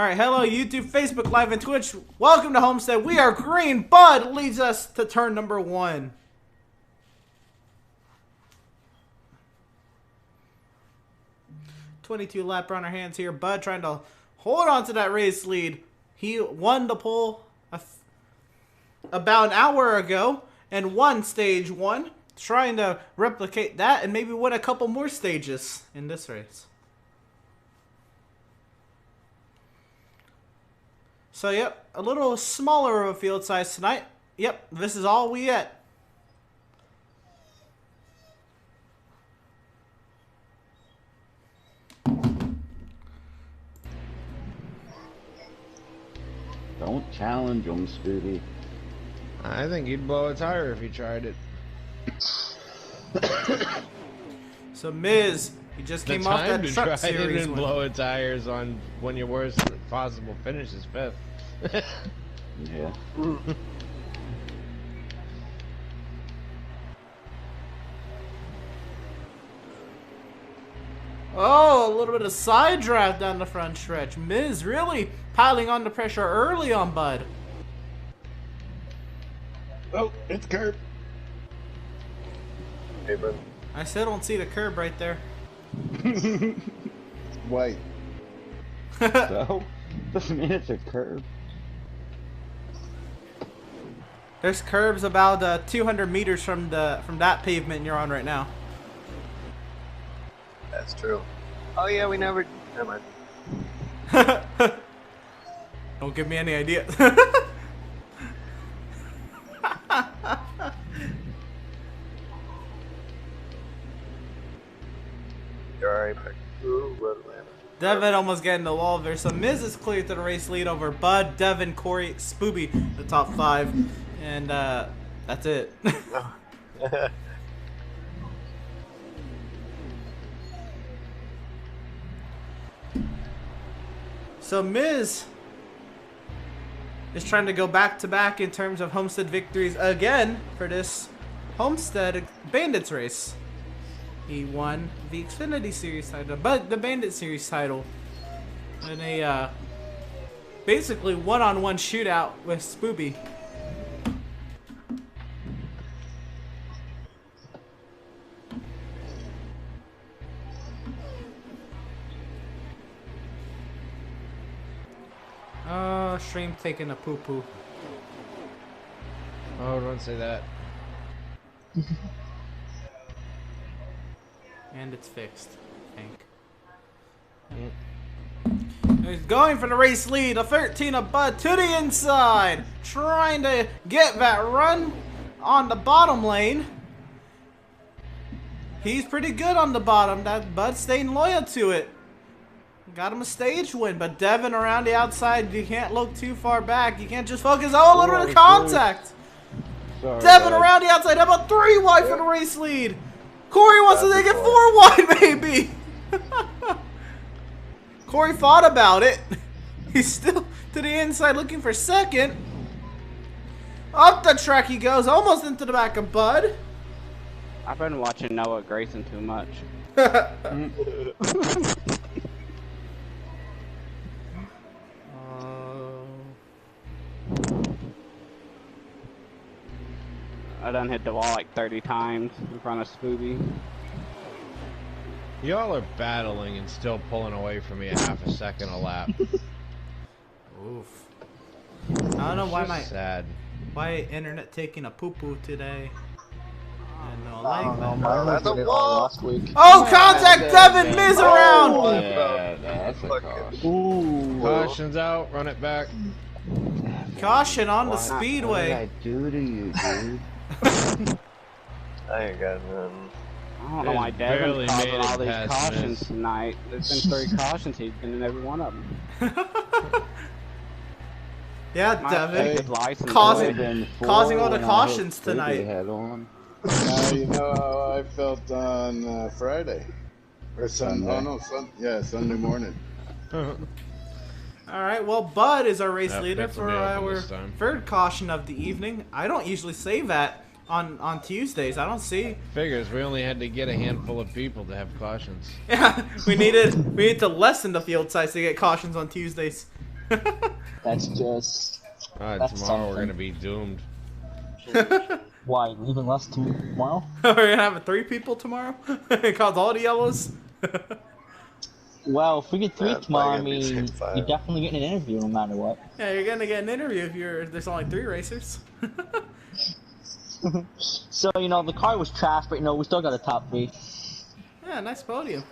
Alright, hello YouTube, Facebook Live, and Twitch. Welcome to Homestead. We are green. Bud leads us to turn number 1. .22 lap on our hands here. Bud trying to hold on to that race lead. He won the pole about an hour ago and won stage 1. Trying to replicate that and maybe win a couple more stages in this race. So, yep, a little smaller of a field size tonight. Yep, this is all we get. Don't challenge him, Scooty. I think he'd blow a tire if he tried it. So, Miz, he just came off that truck series and blow tires on when your worst possible finish is 5th. Yeah. Oh, a little bit of side draft down the front stretch. Miz really piling on the pressure early on Bud. Oh, it's curb. Hey, bud. I still don't see the curb right there. White. So, doesn't mean it's a curb. There's curbs about 200 meters from that pavement you're on right now. That's true. Oh yeah, we never. Never mind. Don't give me any idea. You're alright, Pick. Ooh, Red Atlanta. Devin almost getting the wall there. So Miz is clear to the race lead over Bud, Devin, Corey, Spooby, the top 5. And that's it. So Miz is trying to go back-to-back in terms of Homestead victories again for this Homestead Bandits race. He won the Xfinity Series title, but the Bandit Series title in a basically one-on-one shootout with Spooby. Stream taking a poo-poo. Oh, don't say that. And it's fixed, I think. He's going for the race lead. A 13 of Bud to the inside. Trying to get that run on the bottom lane. He's pretty good on the bottom. That Bud staying loyal to it. Got him a stage win, but Devin around the outside, you can't look too far back. You can't just focus. Oh, a little bit of contact. Sorry, Devin bud. around the outside. How about 3 wide for the race lead? Corey wants to take it 4 wide, maybe. Corey thought about it. He's still to the inside looking for second. Up the track he goes, almost into the back of Bud. I've been watching Noah Grayson too much. I done hit the wall like 30 times in front of Spooby. Y'all are battling and still pulling away from me a half a second a lap. Oof. I don't know why sad. why internet taking a poo-poo today. I don't like that. Oh, that's a wall. Last week. Oh, contact Devin, Miz around! Yeah, that's a caution. Ooh. Caution's out, run it back. Caution on the What did speedway. I do to you, dude? I ain't got none. I don't know why Barely Devin's made causing it all these past cautions Miz. tonight. There's been 3 cautions, he's been in every one of them. Yeah, Might Devin. take his license Causing- away. Causing all the When I hit cautions Scooty tonight. head on. You know how I felt on Friday. Or Sunday. Oh, no, Sunday morning. Alright, well, Bud is our race That leader fits for me open our this time. 3rd caution of the evening. I don't usually say that on Tuesdays. I don't see. Figures, we only had to get a handful of people to have cautions. Yeah, we need to lessen the field size to get cautions on Tuesdays. That's just... That's Tomorrow we're something. gonna be doomed. Why, leaving less tomorrow? We're gonna have 3 people tomorrow. It cause all the yellows. Well, if we get 3 Yeah, it's tomorrow, I probably gonna be mean, team 5. you're definitely getting an interview no matter what. Yeah, you're gonna get an interview if there's only 3 racers. So, you know, the car was trash, but, you know, we still got a top 3. Yeah, nice podium.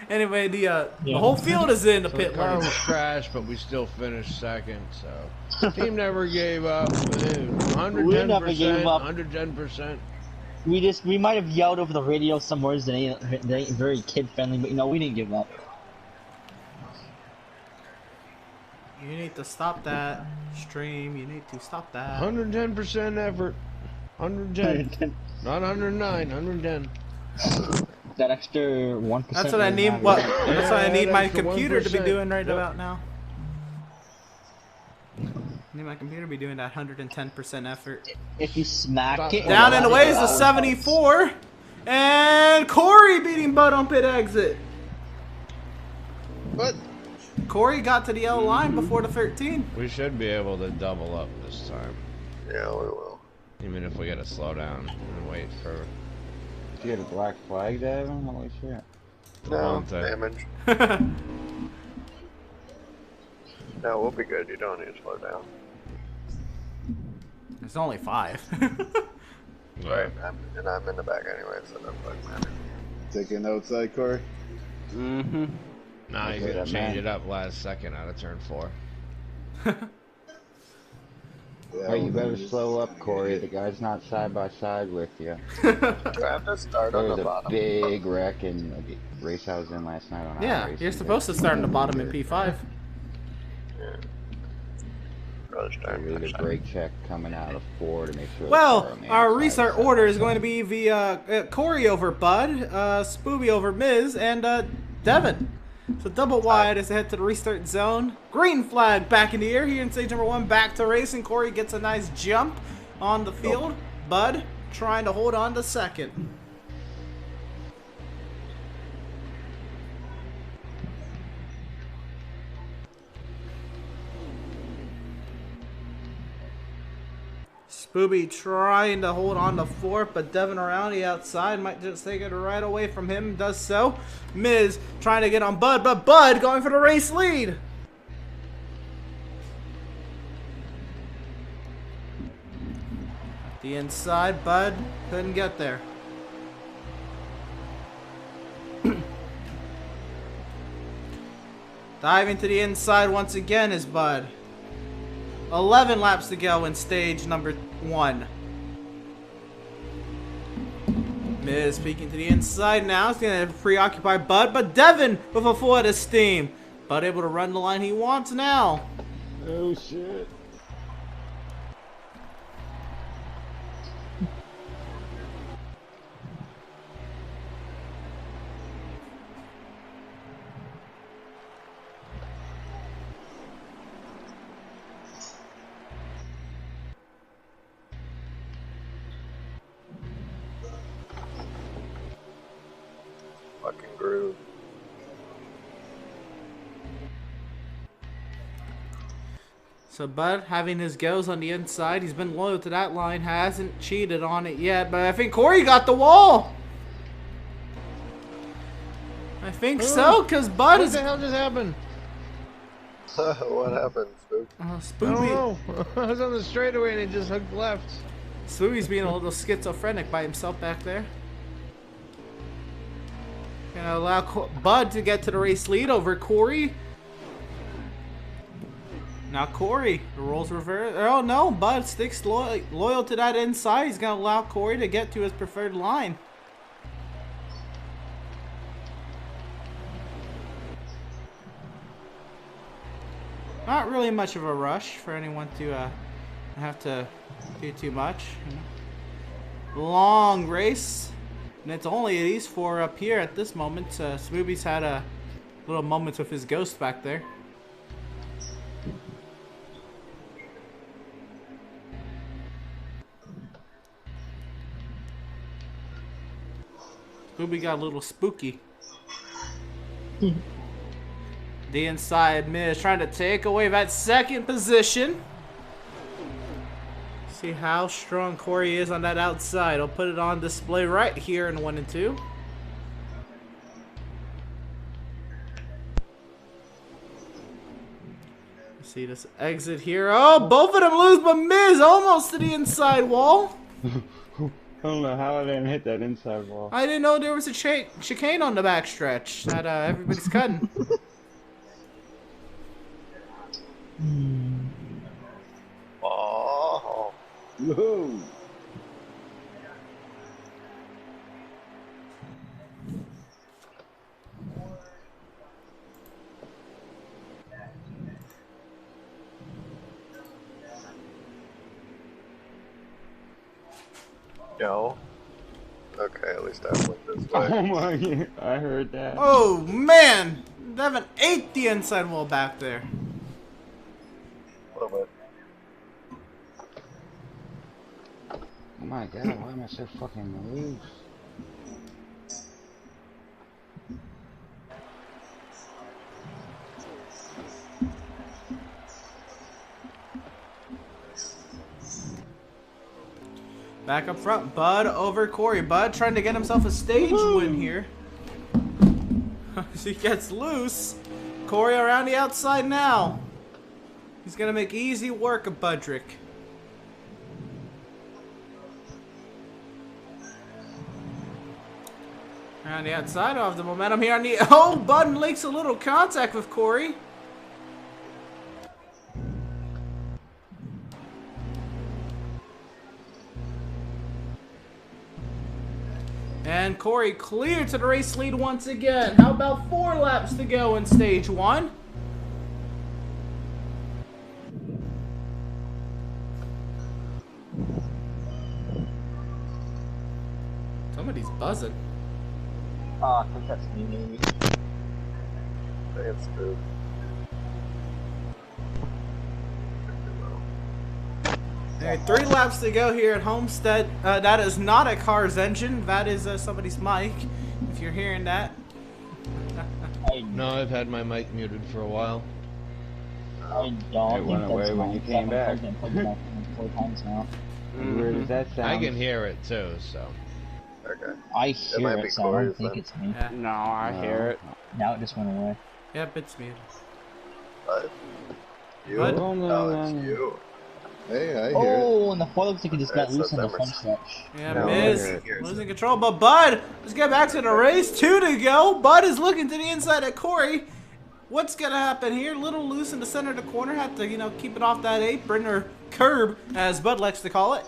Anyway, the whole field is in the So pit the car lane. was trash, but we still finished second. So team never gave up. 110%. We never gave up. 110%. We might have yelled over the radio some words that ain't very kid-friendly, but, you know, we didn't give up. You need to stop that stream. You need to stop that. 110% effort. 110. Not 109. 110. That extra 1%. That's what I really need. matters. What? That's what I need that my extra computer to be 1%. doing right Yep. about now. I need my computer to be doing that 110% effort. If you smack it... Down and away is that the always 74, and Corey beating Bud on pit exit. What? Corey got to the yellow line before the 13. We should be able to double up this time. Yeah, we will. Even if we gotta slow down and wait for You had a black flag, Devin? Holy shit. No, Devontae. damage. No, we'll be good. You don't need to slow down. It's only 5. Right. And I'm in the back anyway, so that doesn't matter. Taking outside, Corey? Mm-hmm. Nah, he's Okay, gonna that change man. it up last second out of turn 4. Yeah, Hey, you we'll better do this. slow up, Corey. The guy's not side by side with you. Do I have to start There on was the a bottom? big wreck in the race I was in last night on Yeah, iRacing. you're supposed to start in the bottom in P5. Yeah. Rather start Really next good time. brake check coming out of 4 to make sure. the car Well, on the our outside restart is side order by is going to side. be via Corey over Bud, Spooby over Miz, and Devin. So double wide as they head to the restart zone. Green flag back in the air here in stage number 1. Back to racing. Corey gets a nice jump on the field. Bud trying to hold on to second. Spooby trying to hold on to 4th, but Devin around the outside might just take it right away from him. Does so. Miz trying to get on Bud, but Bud going for the race lead. The inside, Bud couldn't get there. Diving to the inside once again is Bud. 11 laps to go in stage number 1. Miz peeking to the inside now. He's going to preoccupy Bud, but Devin with a full head of steam. Bud able to run the line he wants now. Oh shit. Fucking groove. So Bud having his goes on the inside. He's been loyal to that line. Hasn't cheated on it yet. But I think Corey got the wall. I think so, because Bud What is... the hell just happened? What happened, Spook? I don't Spooby. know. I was on the straightaway and it just hooked left. Spooby's being a little schizophrenic by himself back there. Gonna allow Bud to get to the race lead over Corey. Now Corey, the roles reverse. Oh no, Bud sticks loyal to that inside. He's gonna allow Corey to get to his preferred line. Not really much of a rush for anyone to have to do too much. Long race. And it's only these 4 up here at this moment. Smoothie's had a little moments with his ghost back there. Smoothie got a little spooky. The inside Miz trying to take away that second position. See how strong Corey is on that outside. I'll put it on display right here in 1 and 2. See this exit here. Oh, both of them lose, but Miz almost to the inside wall. I don't know how I didn't hit that inside wall. I didn't know there was a chicane on the backstretch that everybody's cutting. Oh. Whoa. Yo. Okay, at least I went this way. Oh my god, I heard that. Oh man, Devin ate the inside wall back there. A little bit. Oh my god, why am I so fucking loose? Back up front, Bud over Corey. Bud trying to get himself a stage win here. As he gets loose. Corey around the outside now. He's gonna make easy work of Budrick. Around the outside of the momentum here on the... Oh, Bud makes a little contact with Corey. And Corey cleared to the race lead once again. How about 4 laps to go in stage 1? Somebody's buzzing. I think that's me, maybe. I think it's true. Alright, 3 laps to go here at Homestead. That is not a car's engine. That is somebody's mic, if you're hearing that. No, I've had my mic muted for a while. I don't It went away when you came back. 4 times now. Where does that sound? I can hear it too, so. Okay. I might hear be it, so I don't Corey's think then. it's me. Yeah. No, I hear it. Now it just went away. Yep, it's muted. But you? Bud? Oh, no, No, no, it's no. you. Hey, I hear it. Oh, and the foil looks like it just got Alright, loose so in the that front much- stretch. Yeah, No, Miz I hear it. losing control. But Bud, let's get back to the race. 2 to go. Bud is looking to the inside of Corey. What's going to happen here? Little loose in the center of the corner. Have to, keep it off that apron or curb, as Bud likes to call it.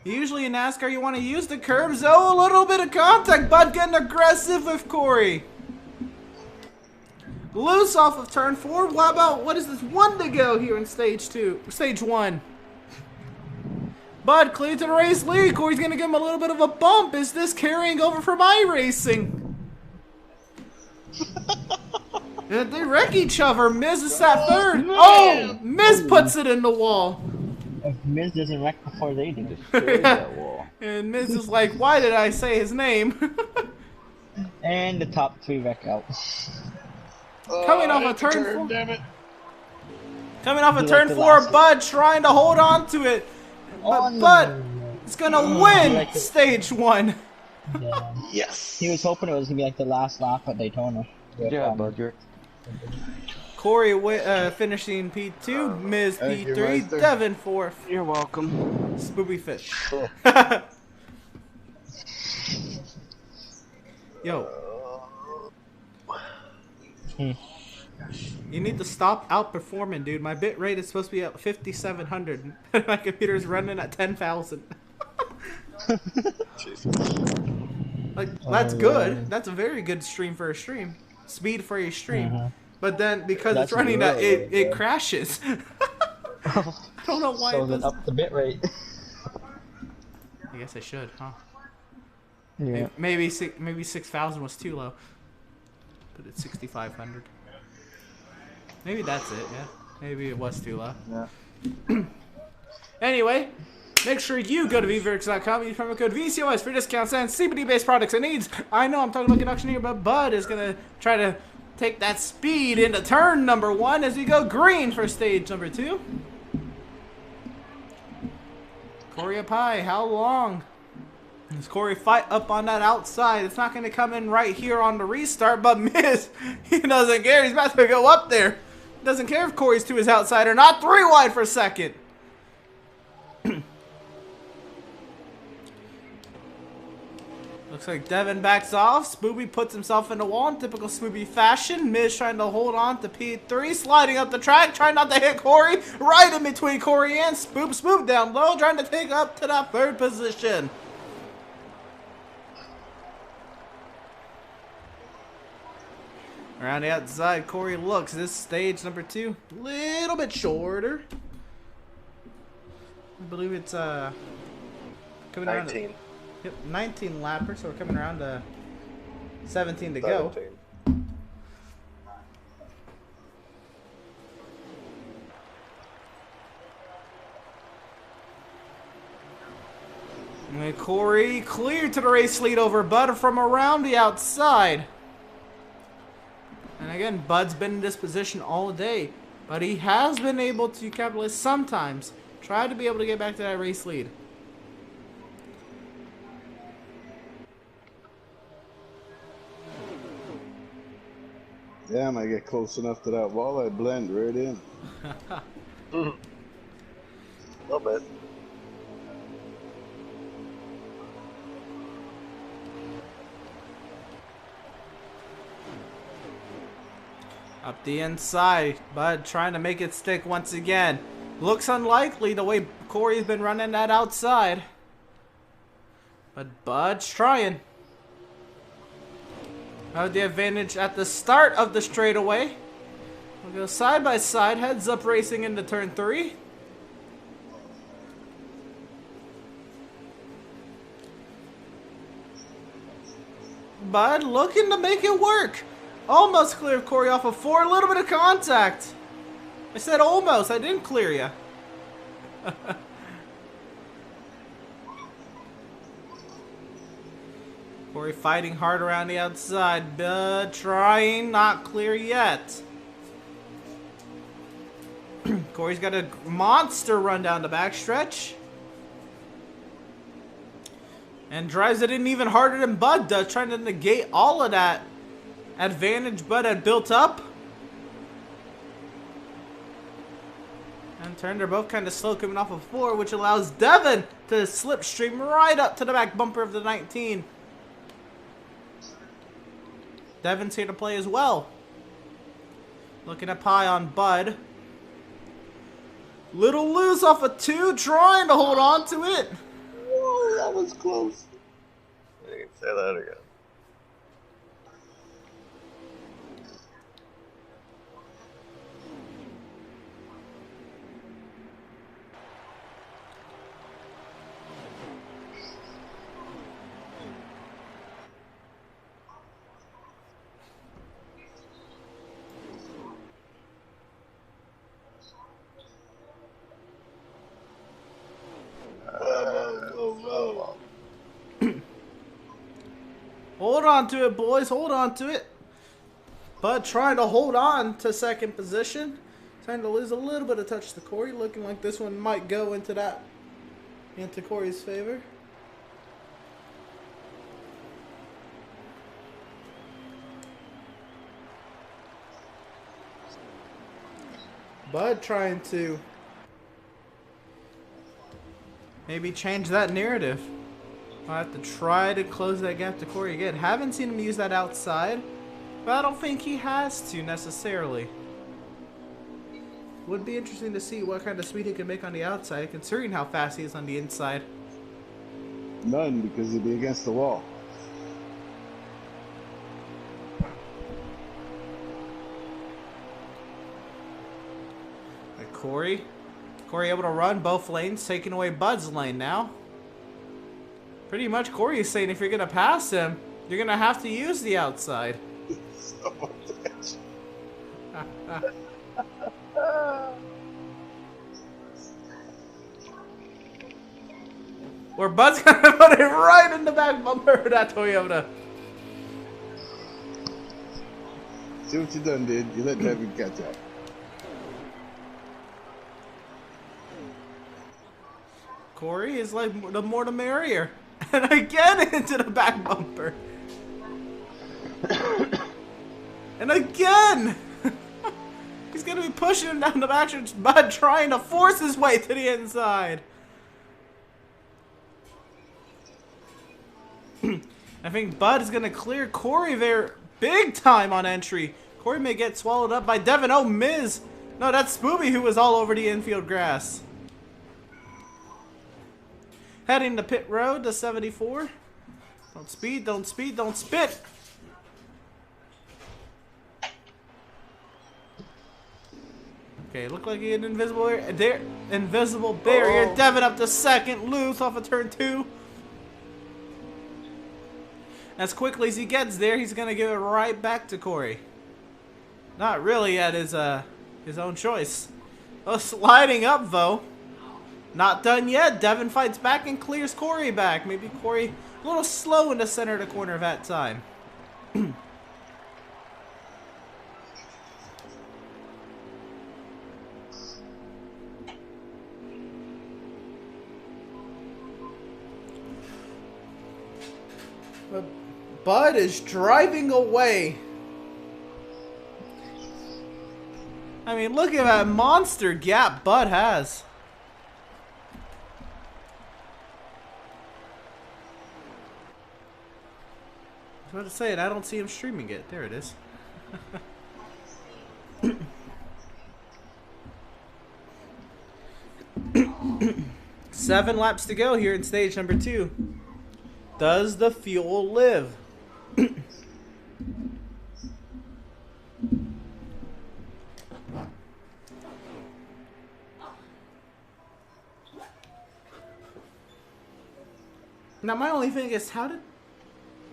Usually in NASCAR, you want to use the curbs. Oh, a little bit of contact. Bud getting aggressive with Corey. Loose off of turn 4. What is this? 1 to go here in stage 1. Bud clear to the race lead. Corey's going to give him a little bit of a bump. Is this carrying over from iRacing? They wreck each other. Miz is at 3rd. Oh, Miz puts it in the wall. If Miz doesn't wreck before they do. Destroyed that wall. And Miz is like, why did I say his name? And the top 3 wreck out. Coming off a turn 4. Damn it. Coming off a You turn like the 4, last Bud trying to hold on to it. But Oh, no. Bud is going to win like it. stage 1. Yeah. Yes. He was hoping it was gonna be like the last lap at Daytona. Good job, Budrick. Corey finishing P2, Miz Thank you, P3, Meister. Devin 4th. You're welcome. Spoopy Fish. Yo. You need to stop outperforming, dude. My bit rate is supposed to be at 5,700. My computer's running at 10,000. Jesus. Like, that's good. That's a very good stream for a stream. Speed for a stream. But then, because That's it's running really that, good. it crashes. I don't know why So it then does. up the bit rate. I guess I should, huh? Yeah. Maybe 6,000 was too low. Put it 6,500. Maybe that's it, yeah. Maybe it was too low. Yeah. Anyway, Make sure you go to Veedverks.com and use promo code VCOS for discounts and CBD-based products and needs. I know I'm talking about conduction here, but Bud is going to try to take that speed into turn number 1 as we go green for stage number 2. Corey up high, how long? Does Corey fight up on that outside? It's not going to come in right here on the restart, but miss. He doesn't care. He's about to go up there. Doesn't care if Corey's to his outside or not. 3 wide for second. Looks like Devin backs off. Spooby puts himself in the wall in typical Spooby fashion. Miz trying to hold on to P3. Sliding up the track. Trying not to hit Corey. Right in between Corey and Spoop. Spoop down low. Trying to take up to that 3rd position. Around the outside, Corey looks. This stage number 2, a little bit shorter. I believe it's coming around. 19. Yep, 19 lappers, so we're coming around to 17 to go. 17. And Corey cleared to the race lead over Bud from around the outside. And again, Bud's been in this position all day, but he has been able to capitalize sometimes. Try to be able to get back to that race lead. Damn, I get close enough to that wall, I blend right in. A little bit. Up the inside, Bud trying to make it stick once again. Looks unlikely the way Corey's been running that outside. But Bud's trying. Have the advantage at the start of the straightaway. We'll go side by side, heads up racing into turn 3. Bud looking to make it work. Almost cleared Corey off of 4. A little bit of contact. I said almost. I didn't clear you. Corey fighting hard around the outside. Bud trying. Not clear yet. Corey's got a monster run down the backstretch. And drives it in even harder than Bud does. Trying to negate all of that advantage Bud had built up. And turn, they're both kind of slow coming off of 4, which allows Devin to slipstream right up to the back bumper of the 19. Devin's here to play as well. Looking up high on Bud. Little loose off of 2, trying to hold on to it. Whoa, that was close. You can say that again. Hold on to it, boys. Hold on to it. Bud trying to hold on to 2nd position. Trying to lose a little bit of touch to Corey. Looking like this one might go into Corey's favor. Bud trying to maybe change that narrative. I'll have to try to close that gap to Corey again. Haven't seen him use that outside, but I don't think he has to necessarily. Would be interesting to see what kind of speed he can make on the outside, considering how fast he is on the inside. None, because he'd be against the wall. Corey able to run both lanes, taking away Bud's lane now. Pretty much Corey is saying if you're going to pass him, you're going to have to use the outside. So much. Or Bud's gonna put it right in the back bumper of that Toyota. See what you done did? You let Devin catch up. Corey is like the more the merrier. And again into the back bumper. And again! He's gonna be pushing him down the back stretch, Bud trying to force his way to the inside. I think Bud is gonna clear Corey there big time on entry. Corey may get swallowed up by Devin. Oh, Miz! No, that's Spooby who was all over the infield grass. Heading to pit road to 74. Don't speed, don't speed, don't spit! Okay, look like he had an invisible barrier. Devin up to second, loose off of turn 2. As quickly as he gets there, he's gonna give it right back to Corey. Not really at his own choice. Oh, sliding up though. Not done yet. Devin fights back and clears Corey back. Maybe Corey a little slow in the center of the corner that time. But Bud is driving away. I mean, look at that monster gap Bud has. I was about to say it, I don't see him streaming it. There it is. 7 laps to go here in stage number 2. Does the fuel live? Now my only thing is, how did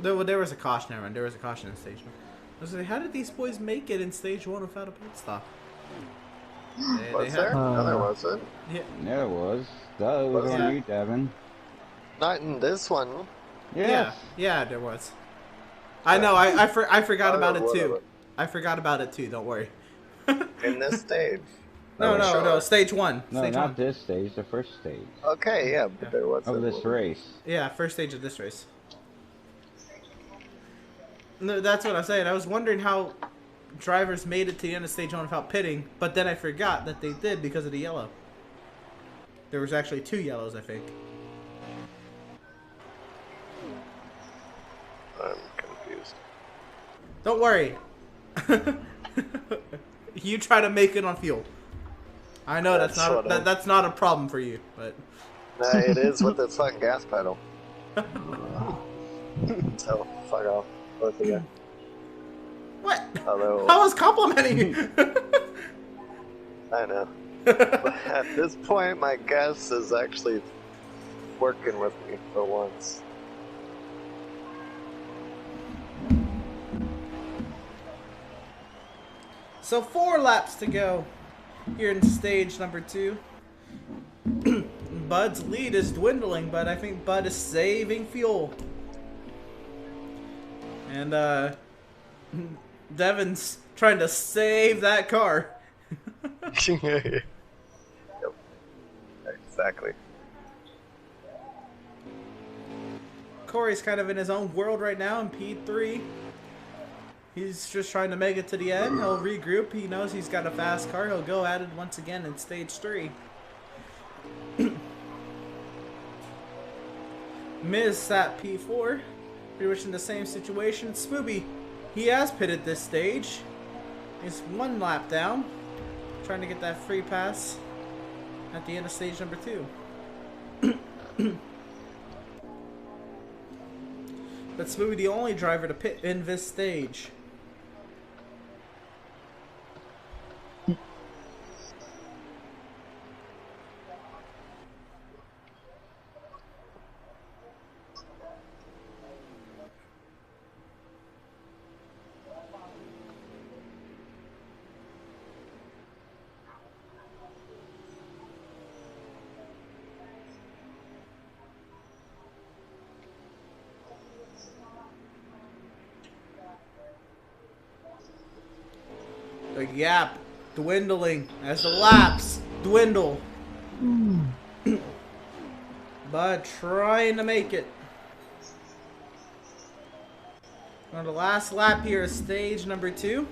there was a caution run? There was a caution in stage 1. I was like, how did these boys make it in stage 1 without a pit stop? Was there? No, there wasn't. Yeah. Yeah, it was. That was on you, Devin. Not in this one. Yeah, there was. I know. I forgot about it too. Whatever. I forgot about it too. Don't worry. In this stage. No. Stage 1. No, Stage not 1. this stage. The first stage Okay, yeah, but there was. of this race. Yeah, first stage of this race. No, that's what I'm saying. I was wondering how drivers made it to the end of stage 1 without pitting, but then I forgot that they did because of the yellow. There was actually 2 yellows, I think. I'm confused. Don't worry. You try to make it on fuel. I know that's not a problem for you, but Nah, it is with this fucking gas pedal. So fuck off, both of you. what? Although I was complimenting you. I know, but at this point, my gas is actually working with me for once. So 4 laps to go here in stage number 2. Bud's lead is dwindling, but I think Bud is saving fuel. And Devin's trying to save that car. Yep. Exactly. Corey's kind of in his own world right now in P3. He's just trying to make it to the end. He'll regroup. He knows he's got a fast car. He'll go at it once again in stage 3. Miz sat P4. Pretty much in the same situation. Spooby, he has pitted this stage. He's 1 lap down. Trying to get that free pass at the end of stage number 2. But Spooby the only driver to pit in this stage. The gap dwindling as the laps dwindle. But trying to make it. On the last lap here is stage number 2.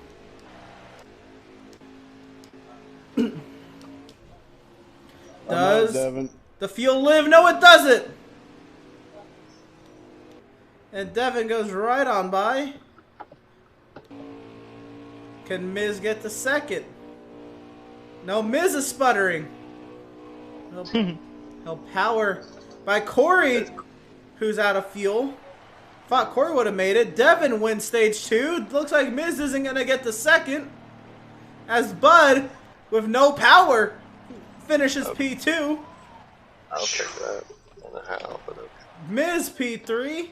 Does the fuel live? No, it doesn't. And Devin goes right on by. Can Miz get the second? No, Miz is sputtering. He'll power by Corey, who's out of fuel. Thought Corey would have made it. Devin wins stage 2. Looks like Miz isn't going to get the second. As Bud, with no power, finishes P2. I'll take that. I don't know how, but okay. Miz P3.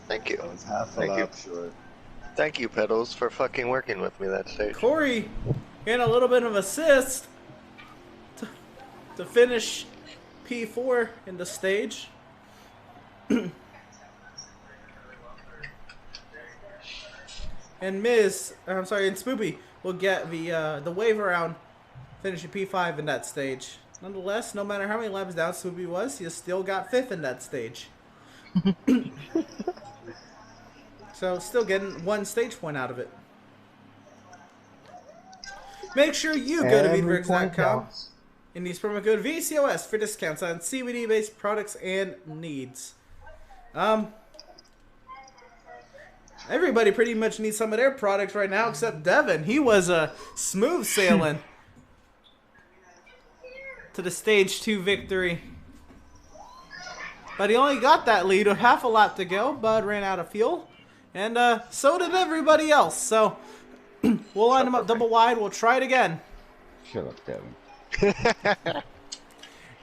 Thank you. I was half a Thank you. lap short. Thank you, Pedals, for fucking working with me that stage. Corey getting a little bit of assist to finish P4 in the stage. And and Spoopy will get the wave around, finishing P5 in that stage. Nonetheless, no matter how many laps down Spoopy was, he still got 5th in that stage. So still getting 1 stage point out of it. Make sure you go to Veedverks.com and use promo code VCOS for discounts on CBD-based products and needs. Everybody pretty much needs some of their products right now except Devin. He was smooth sailing to the stage 2 victory. But he only got that lead with half a lap to go. Bud ran out of fuel. And so did everybody else. So we'll line them up double wide. We'll try it again. Shut up, Devin.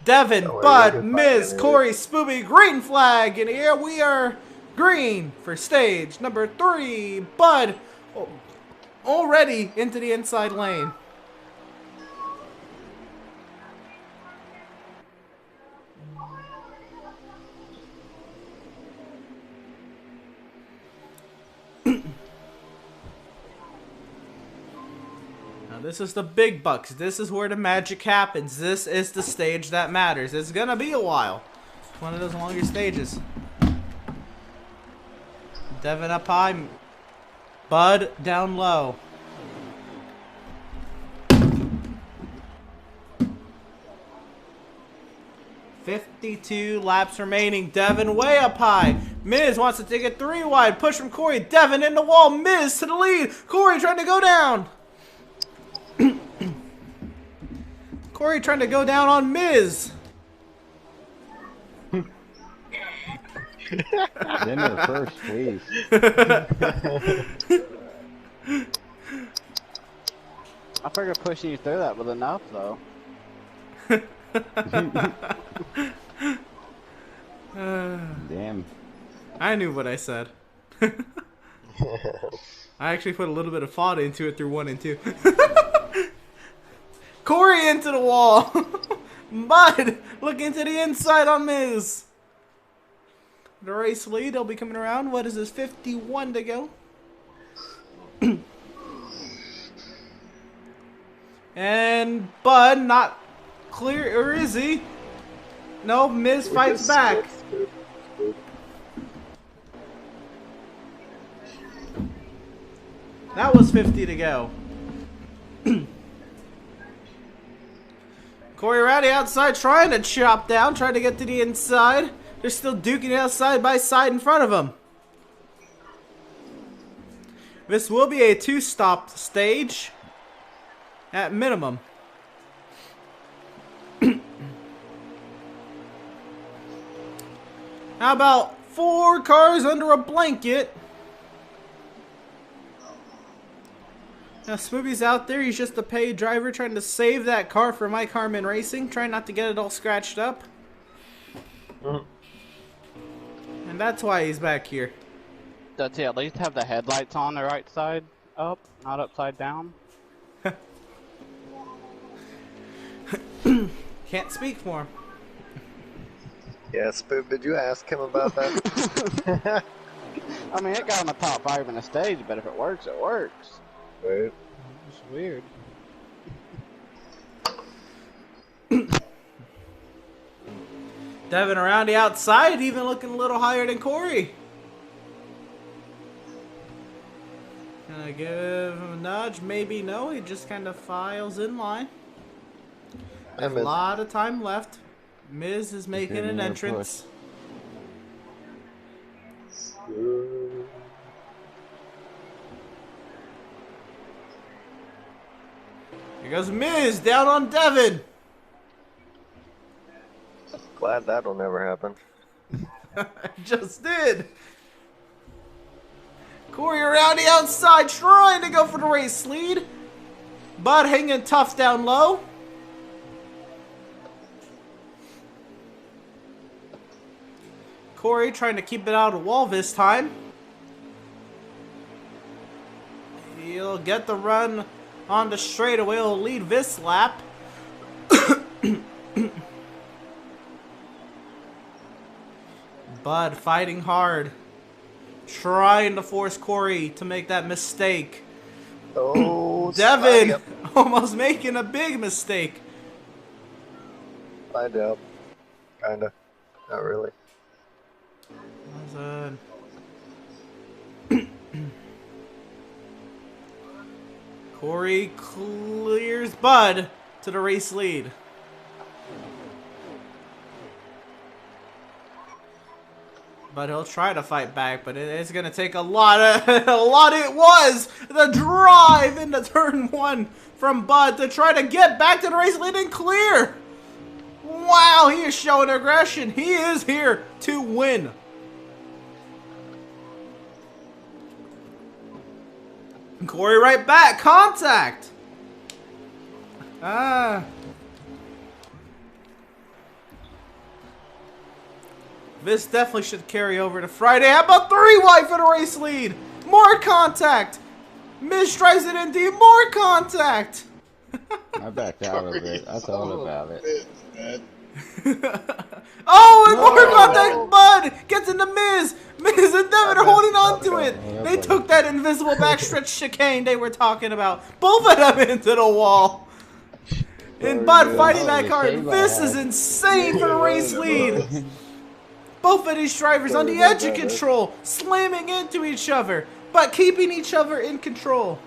Devin, Bud, Miz, Corey, Spoopy, green flag. And here we are green for stage number 3. Bud already into the inside lane. This is the big bucks. This is where the magic happens. This is the stage that matters. It's gonna be a while. It's one of those longer stages. Devin up high. Bud down low. "52 laps remaining. Devin way up high. Miz wants to take it 3 wide. Push from Corey. Devin in the wall. Miz to the lead. Corey trying to go down. Corey trying to go down on Miz. Dinner first, please. I figured pushing you through that was enough, though. Damn. I knew what I said. I actually put a little bit of thought into it through 1 and 2. Corey into the wall. Bud looking to the inside on Miz. The race lead, they'll be coming around. What is this? 51 to go. And Bud not clear, or is he? No, Miz fights back. That was 50 to go. Corey Rowdy outside trying to chop down, trying to get to the inside. They're still duking it out side by side in front of him. This will be a 2-stop stage at minimum. How about 4 cars under a blanket? Now Smoothie's out there. He's just a paid driver trying to save that car for Mike Harmon Racing. Trying not to get it all scratched up. And that's why he's back here. Does he at least have the headlights on the right side up, not upside down? Can't speak for him. Yeah, Spoop, did you ask him about that? I mean, it got on the top 5 in the stage, but if it works, it works. Right. Weird. Devin around the outside, even looking a little higher than Corey. Gonna give him a nudge, maybe no. He just kind of files in line. There's a lot of time left. Miz is making an entrance. Here goes Miz down on Devin. Glad that'll never happen. Just did. Corey around the outside trying to go for the race lead. Bud hanging tough down low. Corey trying to keep it out of the wall this time. He'll get the run on the straightaway. He'll lead this lap. Bud fighting hard. Trying to force Corey to make that mistake. Oh, Devin almost making a big mistake. I doubt. Kinda. Not really. Corey clears Bud to the race lead. But he'll try to fight back, but it's gonna take a lot of it was the drive into turn 1 from Bud to try to get back to the race lead and clear. Wow, he is showing aggression. He is here to win. Corey right back, contact. This definitely should carry over to Friday. How about 3 wide for the race lead? More contact. Miz drives it in deep. More contact. I backed out of it. I thought about it. Oh, and more contact. Bud gets into Miz. Miz and Devin are holding on to it. They took that invisible backstretch chicane they were talking about. Both of them into the wall. And Bud fighting that card. This is insane for the race lead. Both of these drivers on the edge of control, slamming into each other, but keeping each other in control.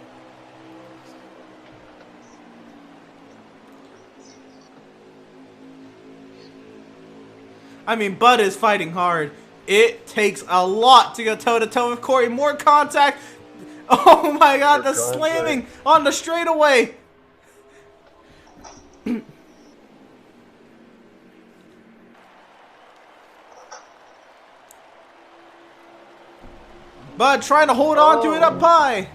I mean, Bud is fighting hard. It takes a lot to go toe-to-toe with Corey. More contact. Oh my god, the slamming on the straightaway. Bud trying to hold on to it up high.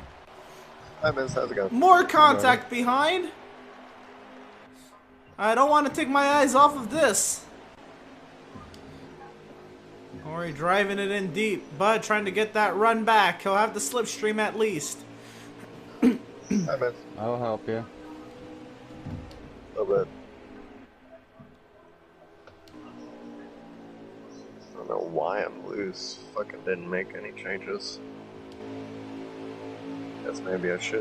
Hi, Miz. How's it going? More contact behind. I don't want to take my eyes off of this. Corey driving it in deep. Bud trying to get that run back. He'll have the slipstream at least. Hi, Miz. I'll help you. A little bit. I don't know why I'm loose. Fucking didn't make any changes. Guess maybe I should.